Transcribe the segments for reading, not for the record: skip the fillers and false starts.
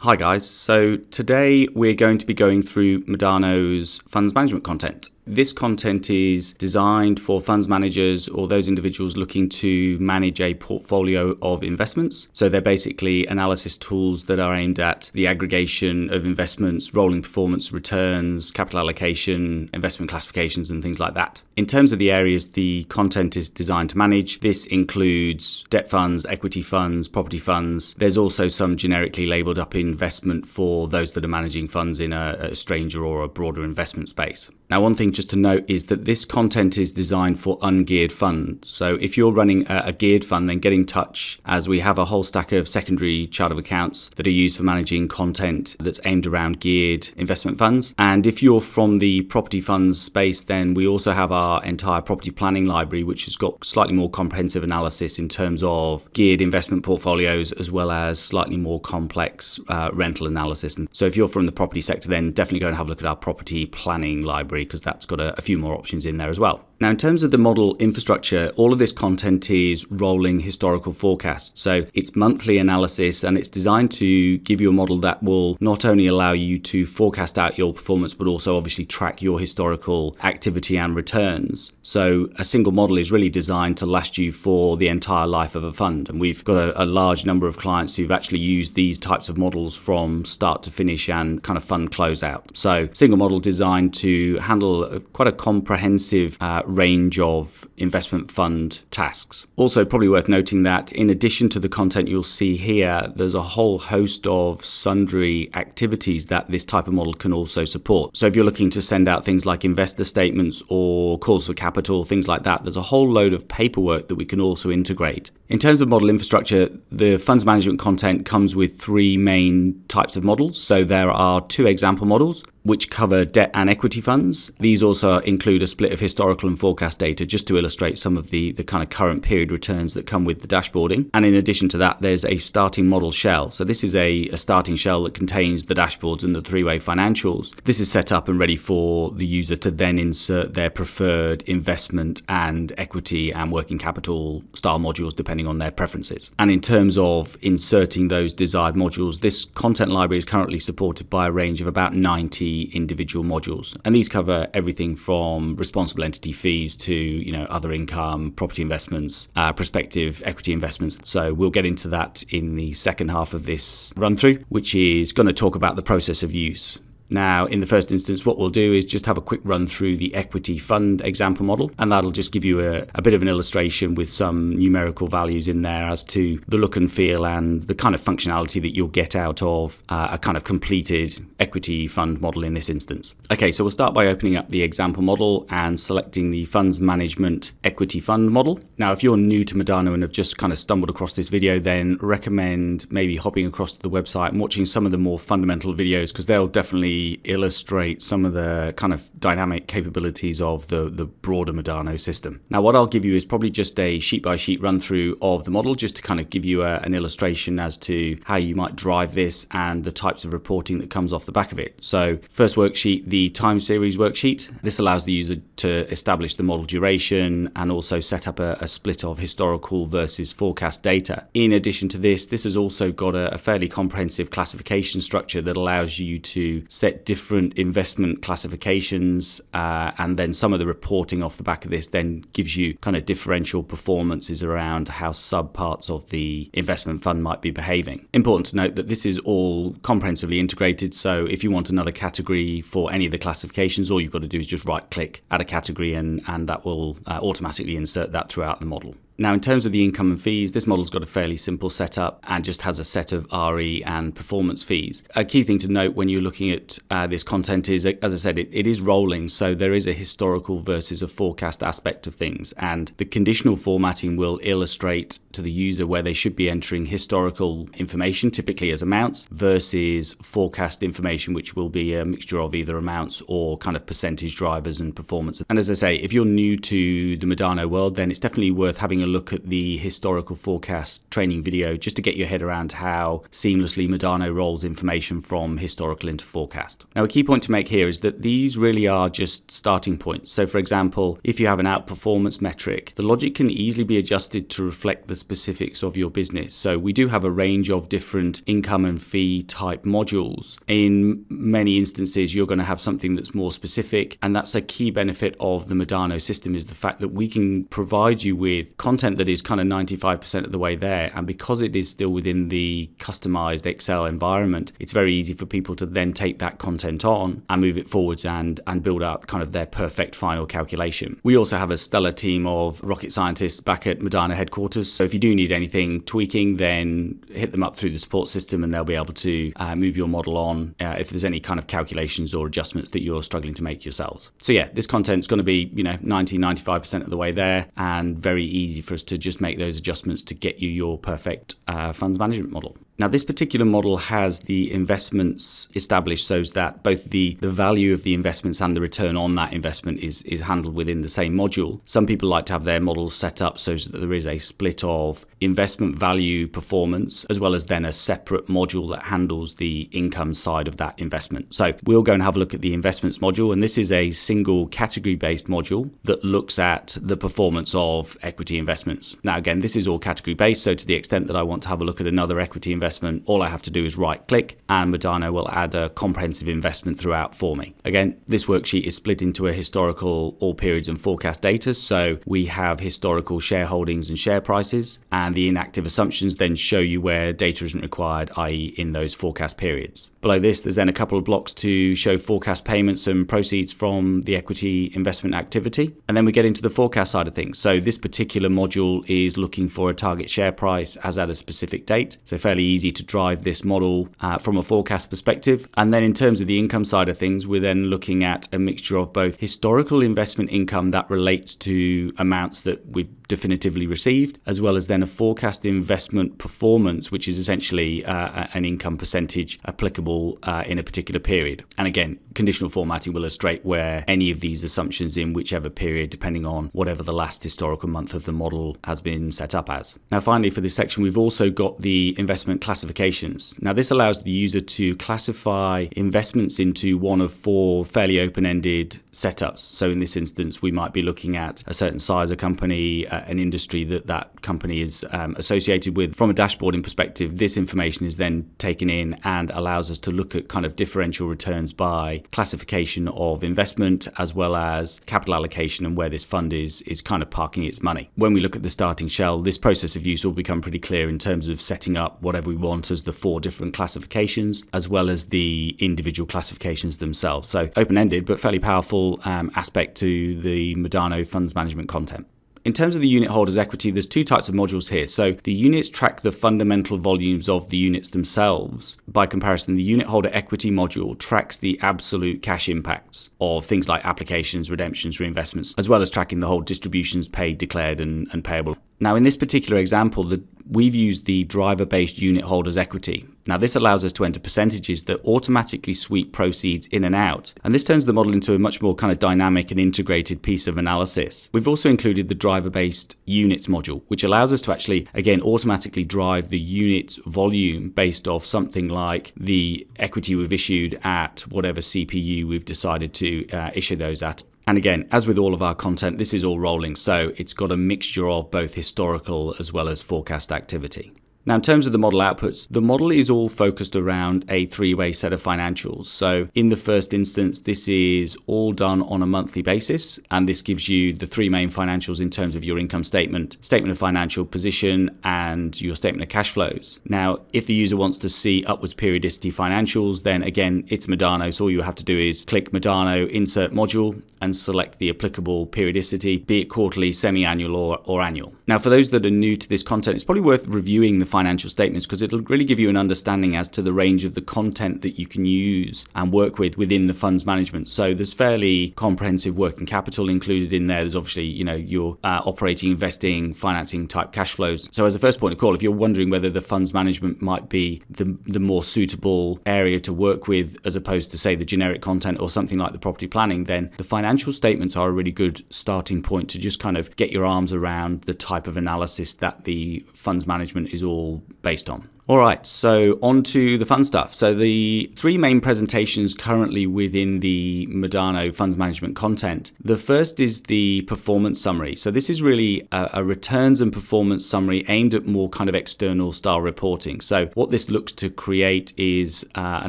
Hi guys, so today we're going to be going through Modano's funds management content. This content is designed for funds managers or those individuals looking to manage a portfolio of investments. So they're basically analysis tools that are aimed at the aggregation of investments, rolling performance returns, capital allocation, investment classifications, and things like that. In terms of the areas the content is designed to manage, this includes debt funds, equity funds, property funds. There's also some generically labeled up investment for those that are managing funds in a stranger or a broader investment space. Now, one thing just to note is that this content is designed for ungeared funds. So if you're running a geared fund, then get in touch, as we have a whole stack of secondary chart of accounts that are used for managing content that's aimed around geared investment funds. And if you're from the property funds space, then we also have our entire property planning library, which has got slightly more comprehensive analysis in terms of geared investment portfolios, as well as slightly more complex rental analysis. And so if you're from the property sector, then definitely go and have a look at our property planning library, because that's got a few more options in there as well. Now, in terms of the model infrastructure, all of this content is rolling historical forecasts. So it's monthly analysis, and it's designed to give you a model that will not only allow you to forecast out your performance, but also obviously track your historical activity and returns. So a single model is really designed to last you for the entire life of a fund. And we've got a large number of clients who've actually used these types of models from start to finish and kind of fund closeout. So single model designed to handle quite a comprehensive range of investment fund tasks. Also, probably worth noting that in addition to the content you'll see here, there's a whole host of sundry activities that this type of model can also support. So if you're looking to send out things like investor statements or calls for capital, things like that, there's a whole load of paperwork that we can also integrate. In terms of model infrastructure, the funds management content comes with three main types of models. So there are two example models, which cover debt and equity funds. These also include a split of historical and forecast data, just to illustrate some of the kind of current period returns that come with the dashboarding. And in addition to that, there's a starting model shell. So this is a starting shell that contains the dashboards and the three-way financials. This is set up and ready for the user to then insert their preferred investment and equity and working capital style modules, depending on their preferences. And in terms of inserting those desired modules, this content library is currently supported by a range of about 90 individual modules, and these cover everything from responsible entity fees to other income, property investments, prospective equity investments. So we'll get into that in the second half of this run through, which is going to talk about the process of use. Now, in the first instance, what we'll do is just have a quick run through the equity fund example model, and that'll just give you a bit of an illustration with some numerical values in there as to the look and feel and the kind of functionality that you'll get out of a kind of completed equity fund model in this instance. Okay, so we'll start by opening up the example model and selecting the funds management equity fund model. Now, if you're new to Modano and have just kind of stumbled across this video, then recommend maybe hopping across to the website and watching some of the more fundamental videos, because they'll definitely illustrate some of the kind of dynamic capabilities of the broader Modano system. Now, what I'll give you is probably just a sheet by sheet run through of the model, just to kind of give you an illustration as to how you might drive this and the types of reporting that comes off the back of it. So first worksheet, the time series worksheet. This allows the user to establish the model duration and also set up a split of historical versus forecast data. In addition to this has also got a fairly comprehensive classification structure that allows you to set different investment classifications, and then some of the reporting off the back of this then gives you kind of differential performances around how subparts of the investment fund might be behaving. Important to note that this is all comprehensively integrated, so if you want another category for any of the classifications, all you've got to do is just right click, add a category, and that will automatically insert that throughout the model. Now, in terms of the income and fees, this model's got a fairly simple setup and just has a set of RE and performance fees. A key thing to note when you're looking at this content is, as I said, it is rolling, so there is a historical versus a forecast aspect of things, and the conditional formatting will illustrate to the user where they should be entering historical information, typically as amounts, versus forecast information, which will be a mixture of either amounts or kind of percentage drivers and performance. And as I say, if you're new to the Modano world, then it's definitely worth having a look at the historical forecast training video just to get your head around how seamlessly Modano rolls information from historical into forecast. Now, a key point to make here is that these really are just starting points. So for example, if you have an outperformance metric, the logic can easily be adjusted to reflect the specifics of your business. So we do have a range of different income and fee type modules. In many instances, you're going to have something that's more specific, and that's a key benefit of the Modano system, is the fact that we can provide you with content that is kind of 95% of the way there. And because it is still within the customized Excel environment, it's very easy for people to then take that content on and move it forwards and build out kind of their perfect final calculation. We also have a stellar team of rocket scientists back at Modano headquarters. So if you do need anything tweaking, then hit them up through the support system and they'll be able to move your model on if there's any kind of calculations or adjustments that you're struggling to make yourselves. So yeah, this content's going to be 95% of the way there, and very easy for us to just make those adjustments to get you your perfect funds management model. Now, this particular model has the investments established so that both the value of the investments and the return on that investment is handled within the same module. Some people like to have their models set up so that there is a split of investment value performance, as well as then a separate module that handles the income side of that investment. So we'll go and have a look at the investments module, and this is a single category-based module that looks at the performance of equity investments. Now, again, this is all category-based, so to the extent that I want to have a look at another equity investment, all I have to do is right click and Modano will add a comprehensive investment throughout for me. Again, this worksheet is split into a historical, all periods and forecast data. So we have historical shareholdings and share prices, and the inactive assumptions then show you where data isn't required, i.e. in those forecast periods. Below this, there's then a couple of blocks to show forecast payments and proceeds from the equity investment activity. And then we get into the forecast side of things. So this particular module is looking for a target share price as at a specific date. So fairly easy to drive this model from a forecast perspective. And then in terms of the income side of things, we're then looking at a mixture of both historical investment income that relates to amounts that we've definitively received, as well as then a forecast investment performance, which is essentially an income percentage applicable in a particular period. And again, conditional formatting will illustrate where any of these assumptions in whichever period, depending on whatever the last historical month of the model has been set up as. Now, finally, for this section, we've also got the investment classifications. Now, this allows the user to classify investments into one of four fairly open-ended setups. So in this instance, we might be looking at a certain size of company, an industry that company is associated with. From a dashboarding perspective, this information is then taken in and allows us to look at kind of differential returns by classification of investment, as well as capital allocation and where this fund is kind of parking its money. When we look at the starting shell, this process of use will become pretty clear in terms of setting up whatever we want as the four different classifications, as well as the individual classifications themselves. So open-ended, but fairly powerful aspect to the Modano Funds Management content. In terms of the unit holder's equity, there's two types of modules here. So the units track the fundamental volumes of the units themselves. By comparison, the unit holder equity module tracks the absolute cash impacts of things like applications, redemptions, reinvestments, as well as tracking the whole distributions paid, declared and payable. Now, in this particular example, we've used the driver-based unit holder's equity. Now, this allows us to enter percentages that automatically sweep proceeds in and out. And this turns the model into a much more kind of dynamic and integrated piece of analysis. We've also included the driver-based units module, which allows us to actually, again, automatically drive the units volume based off something like the equity we've issued at whatever CPU we've decided to issue those at. And again, as with all of our content, this is all rolling, so it's got a mixture of both historical as well as forecast activity. Now, in terms of the model outputs, the model is all focused around a three-way set of financials. So in the first instance, this is all done on a monthly basis, and this gives you the three main financials in terms of your income statement, statement of financial position, and your statement of cash flows. Now, if the user wants to see upwards periodicity financials, then again, it's Modano. So all you have to do is click Modano, insert module, and select the applicable periodicity, be it quarterly, semi-annual, or annual. Now, for those that are new to this content, it's probably worth reviewing the financial statements, because it'll really give you an understanding as to the range of the content that you can use and work with within the funds management. So there's fairly comprehensive working capital included in there. There's obviously, your operating, investing, financing type cash flows. So as a first point of call, if you're wondering whether the funds management might be the more suitable area to work with as opposed to, say, the generic content or something like the property planning, then the financial statements are a really good starting point to just kind of get your arms around the type of analysis that the funds management is all based on. All right, so on to the fun stuff. So the three main presentations currently within the Modano Funds Management content. The first is the performance summary. So this is really a returns and performance summary aimed at more kind of external style reporting. So what this looks to create is a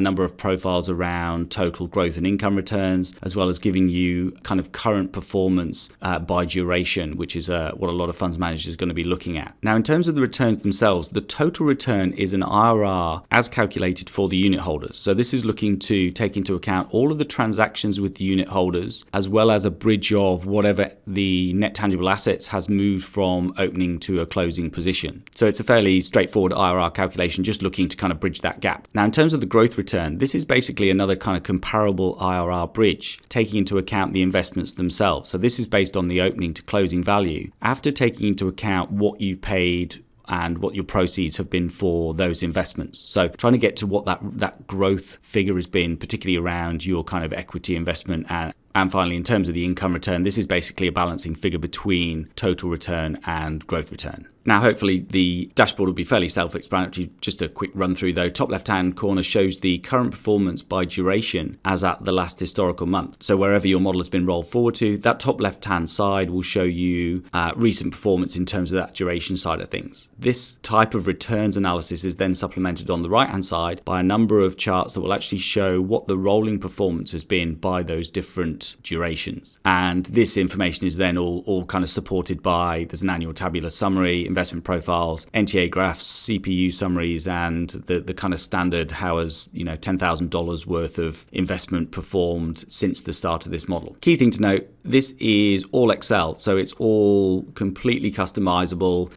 number of profiles around total growth and income returns, as well as giving you kind of current performance by duration, which is what a lot of funds managers are going to be looking at. Now, in terms of the returns themselves, the total return is an IRR as calculated for the unit holders. So this is looking to take into account all of the transactions with the unit holders, as well as a bridge of whatever the net tangible assets has moved from opening to a closing position. So it's a fairly straightforward IRR calculation, just looking to kind of bridge that gap. Now, in terms of the growth return, this is basically another kind of comparable IRR bridge, taking into account the investments themselves. So this is based on the opening to closing value, after taking into account what you've paid and what your proceeds have been for those investments. So trying to get to what that growth figure has been, particularly around your kind of equity investment. And finally, in terms of the income return, this is basically a balancing figure between total return and growth return. Now, hopefully the dashboard will be fairly self-explanatory. Just a quick run through though. Top left-hand corner shows the current performance by duration as at the last historical month. So wherever your model has been rolled forward to, that top left-hand side will show you recent performance in terms of that duration side of things. This type of returns analysis is then supplemented on the right-hand side by a number of charts that will actually show what the rolling performance has been by those different durations. And this information is then all kind of supported by, there's an annual tabular summary, investment profiles, NTA graphs, CPU summaries, and the kind of standard how has $10,000 worth of investment performed since the start of this model. Key thing to note, this is all Excel, so it's all completely customizable.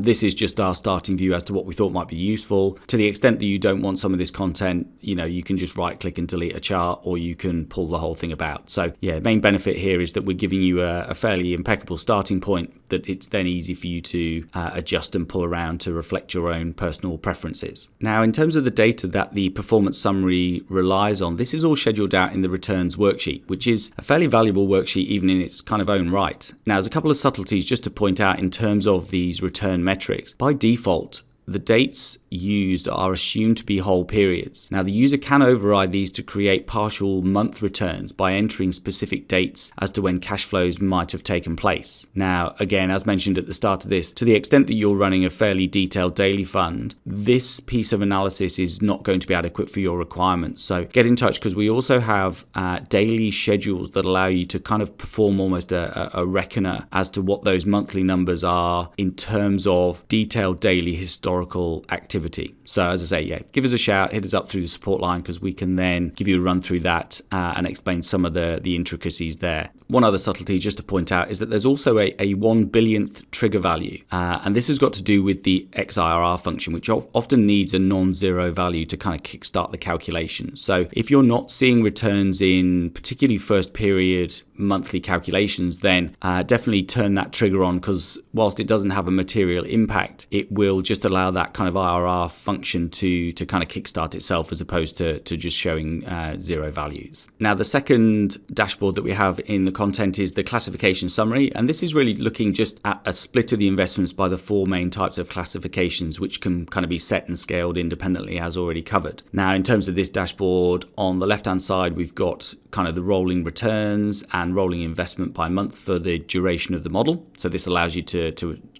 This is just our starting view as to what we thought might be useful. To the extent that you don't want some of this content, you can just right click and delete a chart, or you can pull the whole thing about. So yeah, main benefit here is that we're giving you a fairly impeccable starting point that it's then easy for you to adjust and pull around to reflect your own personal preferences. Now, in terms of the data that the performance summary relies on, this is all scheduled out in the returns worksheet, which is a fairly valuable worksheet even in its kind of own right. Now, there's a couple of subtleties just to point out in terms of these return metrics. By default, the dates used are assumed to be whole periods. Now, the user can override these to create partial month returns by entering specific dates as to when cash flows might have taken place. Now, again, as mentioned at the start of this, to the extent that you're running a fairly detailed daily fund, this piece of analysis is not going to be adequate for your requirements. So get in touch, because we also have daily schedules that allow you to kind of perform almost a reckoner as to what those monthly numbers are in terms of detailed daily historical activity. So as I say, give us a shout, hit us up through the support line, because we can then give you a run through that and explain some of the intricacies there. One other subtlety just to point out is that there's also a 1 billionth trigger value, and this has got to do with the XIRR function, which often needs a non-zero value to kind of kickstart the calculation. So if you're not seeing returns in particularly first period monthly calculations, then definitely turn that trigger on, because whilst it doesn't have a material impact, it will just allow that kind of IRR function to kind of kickstart itself, as opposed to just showing zero values. Now, the second dashboard that we have in the content is the classification summary, and this is really looking just at a split of the investments by the four main types of classifications, which can kind of be set and scaled independently, as already covered. Now, in terms of this dashboard, on the left hand side we've got kind of the rolling returns and rolling investment by month for the duration of the model. So this allows you to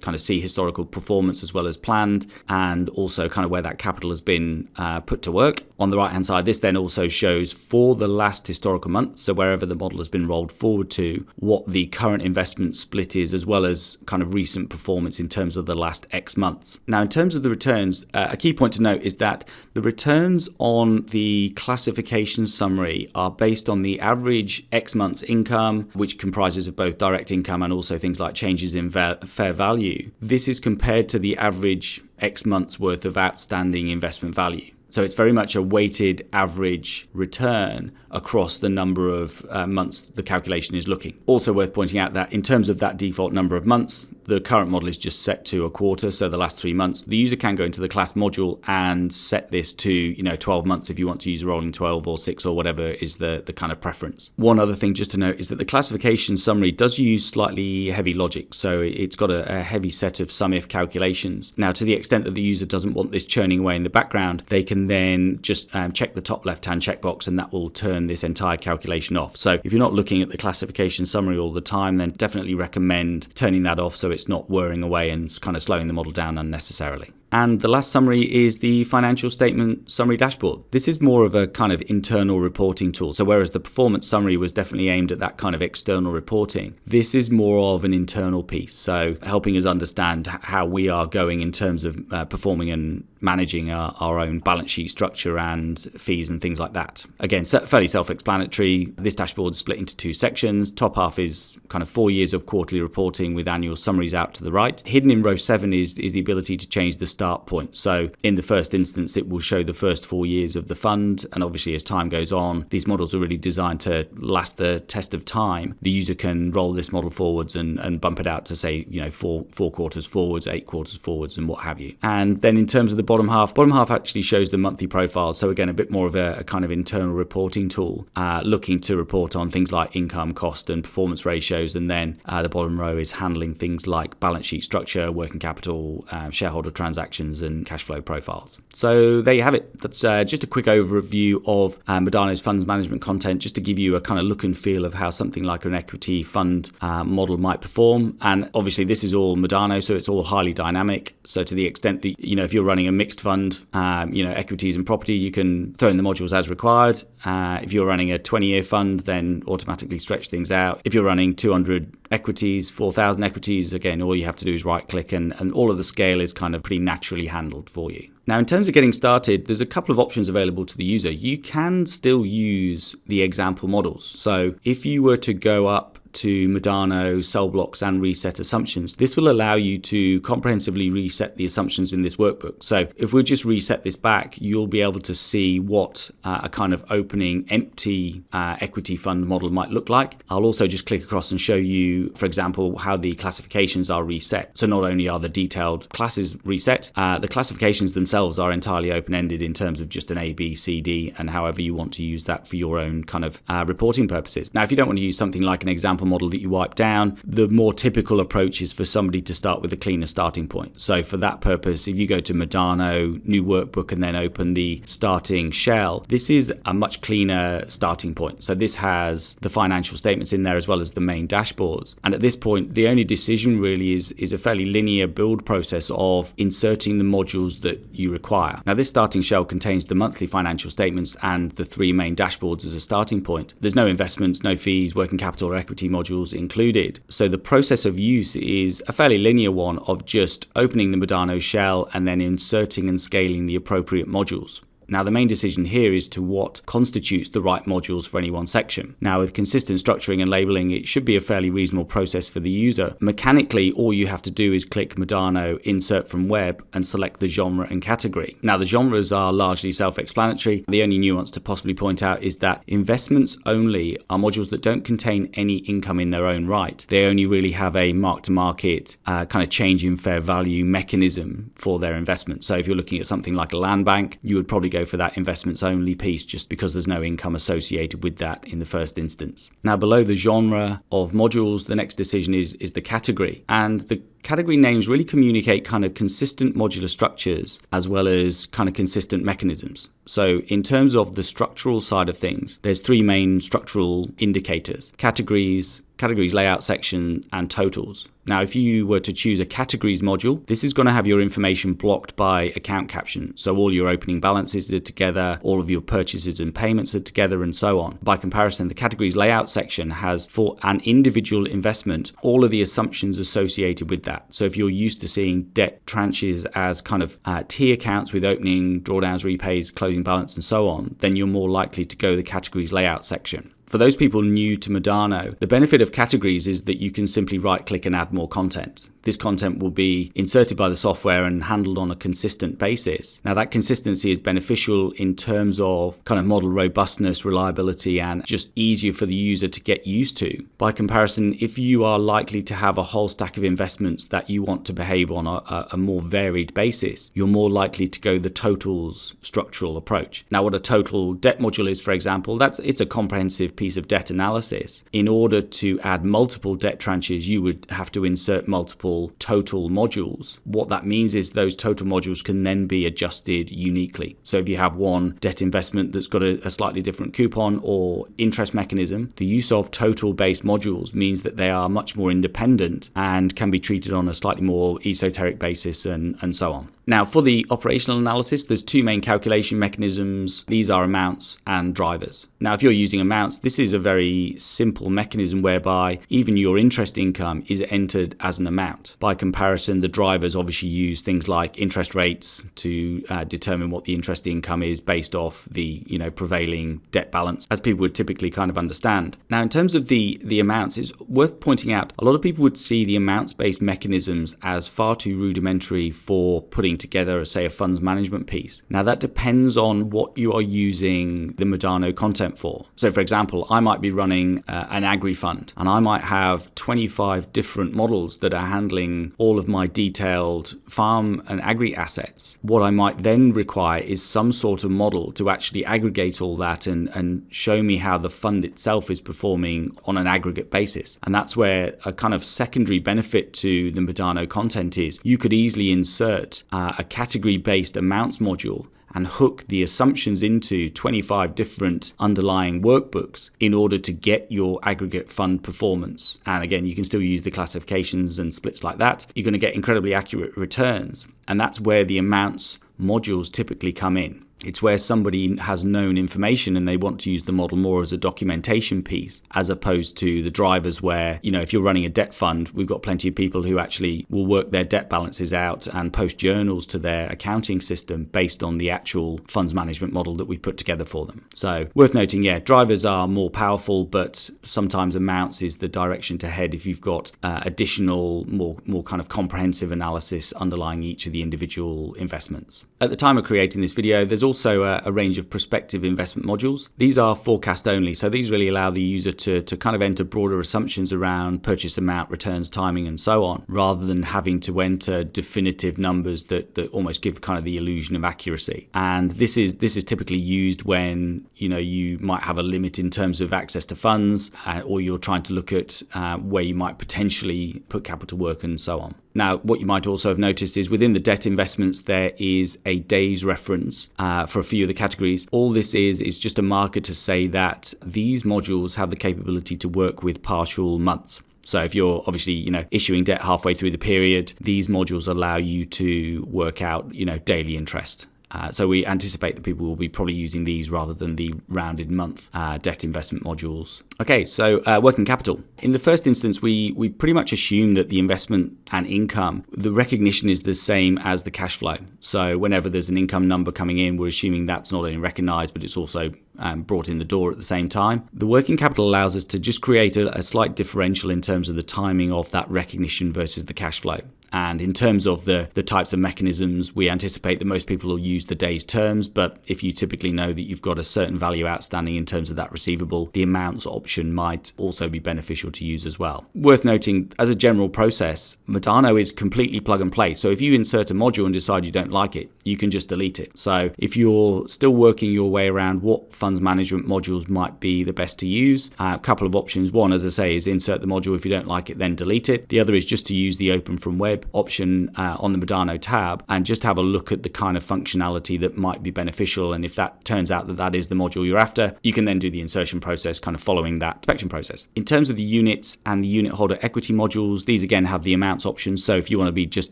kind of see historical performance as well as planned, and also kind of where that capital has been put to work. On the right hand side, this then also shows for the last historical month, so wherever the model has been rolled forward to, what the current investment split is, as well as kind of recent performance in terms of the last X months. Now, in terms of the returns, a key point to note is that the returns on the classification summary are based on the average X months income, which comprises of both direct income and also things like changes in fair value value, this is compared to the average X months worth of outstanding investment value. So it's very much a weighted average return across the number of months the calculation is looking. Also worth pointing out that in terms of that default number of months, the current model is just set to a quarter, so the last 3 months. The user can go into the class module and set this to 12 months if you want to use a rolling 12 or 6 or whatever is the kind of preference. One other thing just to note is that the classification summary does use slightly heavy logic, so it's got a heavy set of sum-if calculations. Now, to the extent that the user doesn't want this churning away in the background, they can then just check the top left-hand checkbox and that will turn this entire calculation off. So if you're not looking at the classification summary all the time, then definitely recommend turning that off so it's not whirring away and kind of slowing the model down unnecessarily. And the last summary is the financial statement summary dashboard. This is more of a kind of internal reporting tool. So whereas the performance summary was definitely aimed at that kind of external reporting, this is more of an internal piece. So helping us understand how we are going in terms of performing and managing our own balance sheet structure and fees and things like that. Again, fairly self-explanatory. This dashboard is split into 2 sections. Top half is kind of 4 years of quarterly reporting with annual summaries out to the right. Hidden in row 7 is the ability to change the start point. So in the first instance, it will show the first 4 years of the fund. And obviously, as time goes on, these models are really designed to last the test of time. The user can roll this model forwards and bump it out to say, 4 quarters forwards, 8 quarters forwards, and what have you. And then in terms of the bottom half actually shows the monthly profile. So again, a bit more of a kind of internal reporting tool, looking to report on things like income, cost, and performance ratios. And then the bottom row is handling things like balance sheet structure, working capital, shareholder transactions, and cash flow profiles. So there you have it. That's just a quick overview of Modano's funds management content, just to give you a kind of look and feel of how something like an equity fund model might perform. And obviously, this is all Modano, so it's all highly dynamic. So to the extent that, if you're running a mixed fund, equities and property, you can throw in the modules as required. If you're running a 20-year fund, then automatically stretch things out. If you're running 200 equities, 4,000 equities, again, all you have to do is right click and all of the scale is kind of pretty naturally handled for you. Now, in terms of getting started, there's a couple of options available to the user. You can still use the example models. So if you were to go up to Modano, cell blocks, and reset assumptions, this will allow you to comprehensively reset the assumptions in this workbook. So if we just reset this back, you'll be able to see what a kind of opening empty equity fund model might look like. I'll also just click across and show you, for example, how the classifications are reset. So not only are the detailed classes reset, the classifications themselves are entirely open-ended in terms of just an A, B, C, D, and however you want to use that for your own kind of reporting purposes. Now, if you don't want to use something like an example model that you wipe down, the more typical approach is for somebody to start with a cleaner starting point. So for that purpose, if you go to Modano, new workbook, and then open the starting shell, this is a much cleaner starting point. So this has the financial statements in there as well as the main dashboards. And at this point, the only decision really is a fairly linear build process of inserting the modules that you require. Now, this starting shell contains the monthly financial statements and the 3 main dashboards as a starting point. There's no investments, no fees, working capital or equity modules included. So the process of use is a fairly linear one of just opening the Modano shell and then inserting and scaling the appropriate modules. Now, the main decision here is to what constitutes the right modules for any one section. Now, with consistent structuring and labeling, it should be a fairly reasonable process for the user. Mechanically, all you have to do is click Modano, insert from web, and select the genre and category. Now, the genres are largely self-explanatory. The only nuance to possibly point out is that investments only are modules that don't contain any income in their own right. They only really have a mark-to-market kind of change in fair value mechanism for their investment. So if you're looking at something like a land bank, you would probably go for that investments only piece just because there's no income associated with that in the first instance. Now, below the genre of modules, the next decision is the category. And the category names really communicate kind of consistent modular structures as well as kind of consistent mechanisms. So in terms of the structural side of things, there's 3 main structural indicators: categories, layout section, and totals. Now, if you were to choose a categories module, this is going to have your information blocked by account caption. So all your opening balances are together, all of your purchases and payments are together, and so on. By comparison, the categories layout section has, for an individual investment, all of the assumptions associated with that. So if you're used to seeing debt tranches as kind of T accounts with opening, drawdowns, repays, closing balance, and so on, then you're more likely to go the categories layout section. For those people new to Modano, the benefit of categories is that you can simply right-click and add more content. This content will be inserted by the software and handled on a consistent basis. Now, that consistency is beneficial in terms of kind of model robustness, reliability, and just easier for the user to get used to. By comparison, if you are likely to have a whole stack of investments that you want to behave on a more varied basis, you're more likely to go the totals structural approach. Now, what a total debt module is, for example, it's a comprehensive piece of debt analysis. In order to add multiple debt tranches, you would have to insert multiple total modules. What that means is those total modules can then be adjusted uniquely. So if you have one debt investment that's got a slightly different coupon or interest mechanism, the use of total-based modules means that they are much more independent and can be treated on a slightly more esoteric basis and so on. Now, for the operational analysis, there's two main calculation mechanisms. These are amounts and drivers. Now, if you're using amounts, this is a very simple mechanism whereby even your interest income is entered as an amount. By comparison, the drivers obviously use things like interest rates to determine what the interest income is based off the prevailing debt balance, as people would typically kind of understand. Now, in terms of the amounts, it's worth pointing out a lot of people would see the amounts-based mechanisms as far too rudimentary for putting together, say, a funds management piece. Now, that depends on what you are using the Modano content for. So, for example, I might be running an agri fund, and I might have 25 different models that are handling all of my detailed farm and agri assets. What I might then require is some sort of model to actually aggregate all that and show me how the fund itself is performing on an aggregate basis. And that's where a kind of secondary benefit to the Modano content is you could easily insert a category-based amounts module and hook the assumptions into 25 different underlying workbooks in order to get your aggregate fund performance. And again, you can still use the classifications and splits like that. You're going to get incredibly accurate returns. And that's where the amounts modules typically come in. It's where somebody has known information and they want to use the model more as a documentation piece, as opposed to the drivers where, if you're running a debt fund, we've got plenty of people who actually will work their debt balances out and post journals to their accounting system based on the actual funds management model that we put together for them. So worth noting, drivers are more powerful, but sometimes amounts is the direction to head if you've got additional, more kind of comprehensive analysis underlying each of the individual investments. At the time of creating this video, there's also a range of prospective investment modules. These are forecast only, so these really allow the user to kind of enter broader assumptions around purchase amount, returns, timing, and so on, rather than having to enter definitive numbers that almost give kind of the illusion of accuracy. And this is typically used when you might have a limit in terms of access to funds, or you're trying to look at where you might potentially put capital work and so on. Now, what you might also have noticed is within the debt investments, there is a days reference for a few of the categories. All this is just a marker to say that these modules have the capability to work with partial months. So if you're obviously, issuing debt halfway through the period, these modules allow you to work out, daily interest. So we anticipate that people will be probably using these rather than the rounded month debt investment modules. Okay, so working capital. In the first instance, we pretty much assume that the investment and income, the recognition is the same as the cash flow. So whenever there's an income number coming in, we're assuming that's not only recognized, but it's also brought in the door at the same time. The working capital allows us to just create a slight differential in terms of the timing of that recognition versus the cash flow. And in terms of the types of mechanisms, we anticipate that most people will use the day's terms, but if you typically know that you've got a certain value outstanding in terms of that receivable, the amounts option might also be beneficial to use as well. Worth noting, as a general process, Modano is completely plug and play. So if you insert a module and decide you don't like it, you can just delete it. So if you're still working your way around what funds management modules might be the best to use, a couple of options. One, as I say, is insert the module. If you don't like it, then delete it. The other is just to use the open from web option on the Modano tab and just have a look at the kind of functionality that might be beneficial. And if that turns out that is the module you're after, you can then do the insertion process kind of following that inspection process. In terms of the units and the unit holder equity modules, these again have the amounts option. So if you want to be just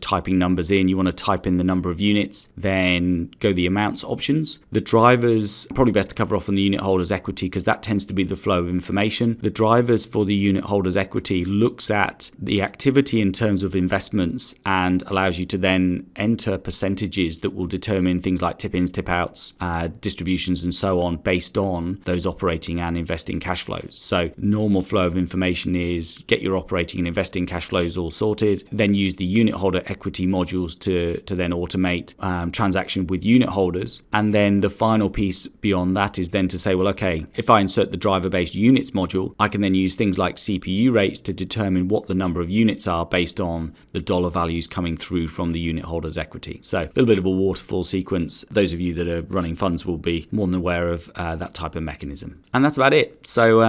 typing numbers in, you want to type in the number of units, then go the amounts options. The drivers, probably best to cover off on the unit holders equity because that tends to be the flow of information. The drivers for the unit holders equity looks at the activity in terms of investment performance and allows you to then enter percentages that will determine things like tip-ins, tip-outs, distributions and so on based on those operating and investing cash flows. So normal flow of information is get your operating and investing cash flows all sorted, then use the unit holder equity modules to then automate transaction with unit holders. And then the final piece beyond that is then to say, well, okay, if I insert the driver-based units module, I can then use things like CPU rates to determine what the number of units are based on the dollar values coming through from the unit holder's equity. So a little bit of a waterfall sequence. Those of you that are running funds will be more than aware of that type of mechanism. And that's about it. So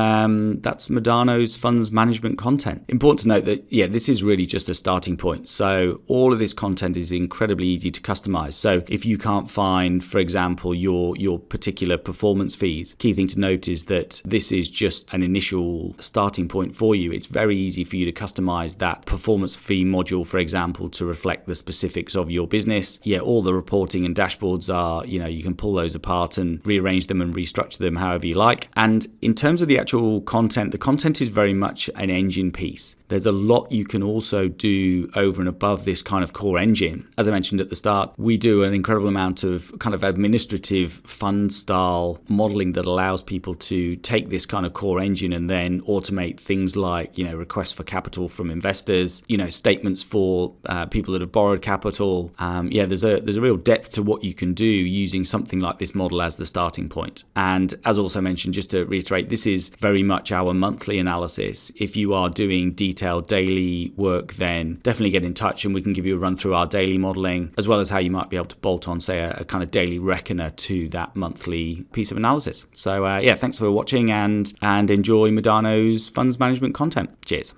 that's Modano's funds management content. Important to note that, this is really just a starting point. So all of this content is incredibly easy to customize. So if you can't find, for example, your particular performance fees, key thing to note is that this is just an initial starting point for you. It's very easy for you to customize that performance fee module, for example, to reflect the specifics of your business. All the reporting and dashboards are, you can pull those apart and rearrange them and restructure them however you like. And in terms of the actual content, the content is very much an engine piece. There's a lot you can also do over and above this kind of core engine. As I mentioned at the start, we do an incredible amount of kind of administrative fund style modeling that allows people to take this kind of core engine and then automate things like, requests for capital from investors, statements for people that have borrowed capital. There's a real depth to what you can do using something like this model as the starting point. And as also mentioned, just to reiterate, this is very much our monthly analysis. If you are doing detailed daily work, then definitely get in touch and we can give you a run through our daily modeling, as well as how you might be able to bolt on, say, a kind of daily reckoner to that monthly piece of analysis. So thanks for watching and enjoy Modano's funds management content. Cheers.